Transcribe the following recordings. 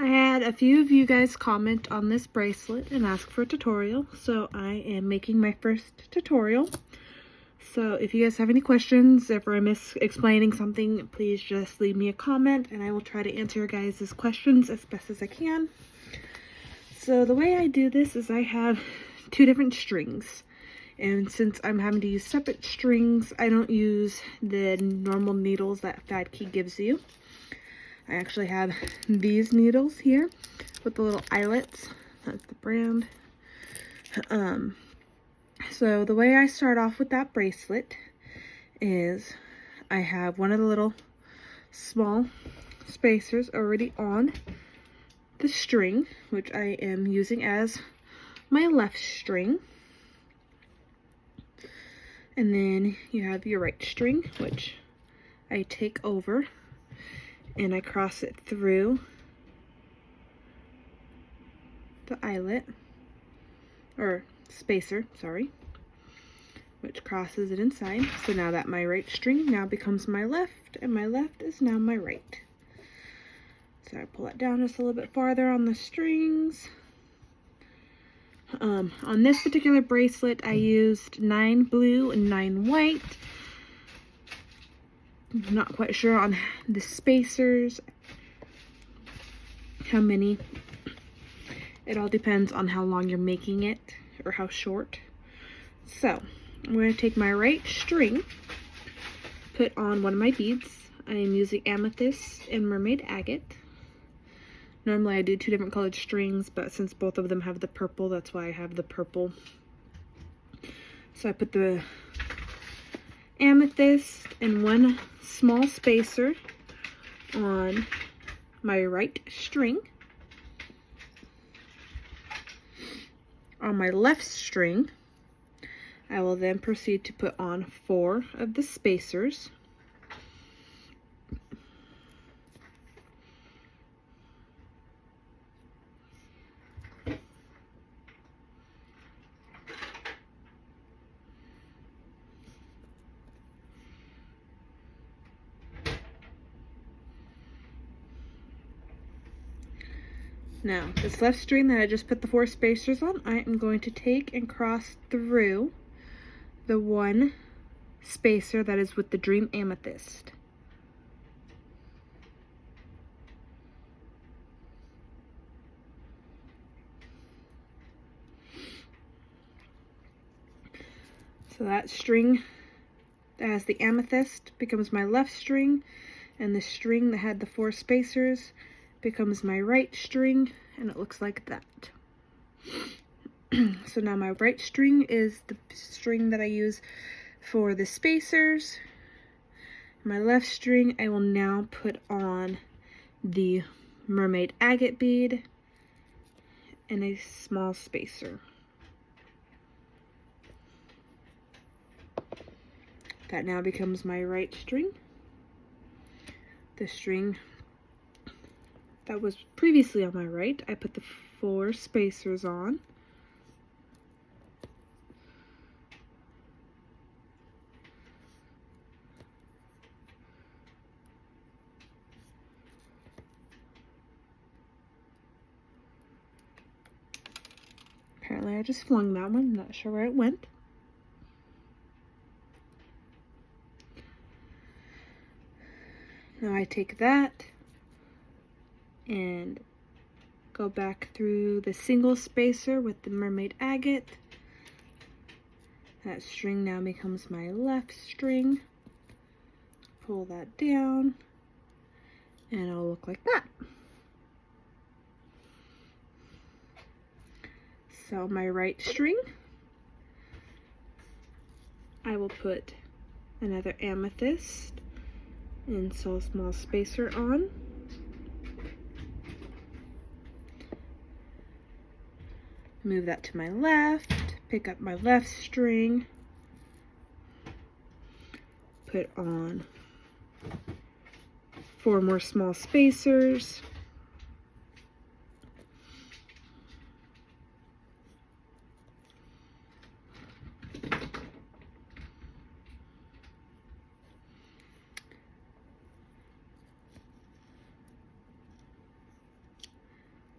I had a few of you guys comment on this bracelet and ask for a tutorial, so I am making my first tutorial. So if you guys have any questions, if I miss explaining something, please just leave me a comment and I will try to answer your guys' questions as best as I can. So the way I do this is I have two different strings. And since I'm having to use separate strings, I don't use the normal needles that Fadkey gives you. I actually have these needles here with the little eyelets. That's the brand. So the way I start off with that bracelet is I have one of the little small spacers already on the string, which I am using as my left string. And then you have your right string, which I take over and I cross it through the eyelet, or spacer, sorry, which crosses it inside. So now that my right string now becomes my left, and my left is now my right. So I pull it down just a little bit farther on the strings. On this particular bracelet, I used 9 blue and 9 white. I'm not quite sure on the spacers, how many. It all depends on how long you're making it, or how short. So, I'm going to take my right string, put on one of my beads. I am using amethyst and mermaid agate. Normally I do two different colored strings, but since both of them have the purple, that's why I have the purple. So I put the amethyst and one small spacer on my right string. On my left string, I will then proceed to put on 4 of the spacers. Now, this left string that I just put the 4 spacers on, I am going to take and cross through the one spacer that is with the Dream Amethyst. So that string that has the amethyst becomes my left string, and the string that had the 4 spacers becomes my right string, and it looks like that. So now my right string is the string that I use for the spacers. My left string I will now put on the mermaid agate bead and a small spacer. That now becomes my right string. The string that was previously on my right, I put the 4 spacers on. Apparently I just flung that one, not sure where it went. Now I take that and go back through the single spacer with the mermaid agate. That string now becomes my left string. Pull that down and it'll look like that. So my right string, I will put another amethyst and so small spacer on. Move that to my left, pick up my left string, put on 4 more small spacers,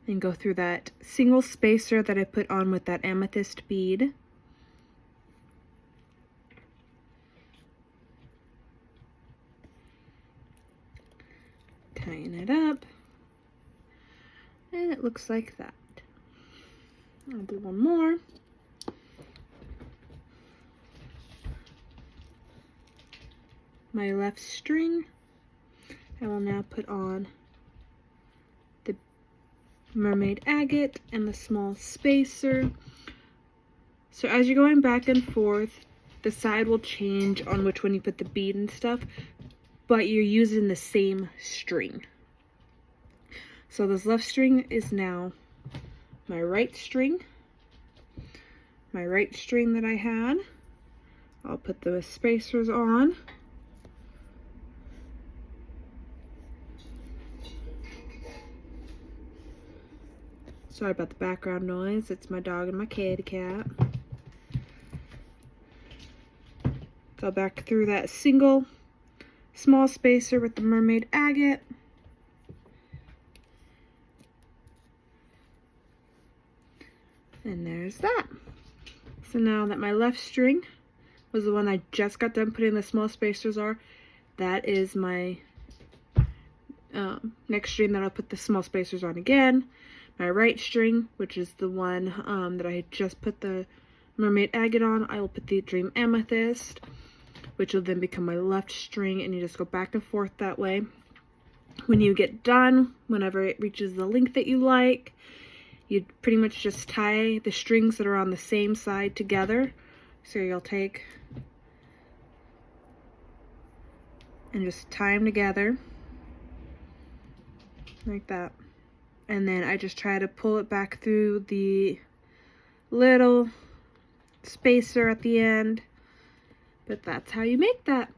and go through that single spacer that I put on with that amethyst bead. Tying it up, and it looks like that. I'll do one more. My left string, I will now put on the mermaid agate and the small spacer. So as you're going back and forth, the side will change on which one you put the bead and stuff, but you're using the same string. So this left string is now my right string. My right string that I had, I'll put the spacers on. Sorry about the background noise, it's my dog and my kitty cat. Go back through that single small spacer with the mermaid agate. And there's that. So now that my left string was the one I just got done putting the small spacers on, that is my next string that I'll put the small spacers on again. My right string, which is the one that I had just put the mermaid agate on, I will put the dream amethyst, which will then become my left string, and you just go back and forth that way. When you get done, whenever it reaches the length that you like, you pretty much just tie the strings that are on the same side together. So you'll take and just tie them together like that. And then I just try to pull it back through the little spacer at the end. But that's how you make that.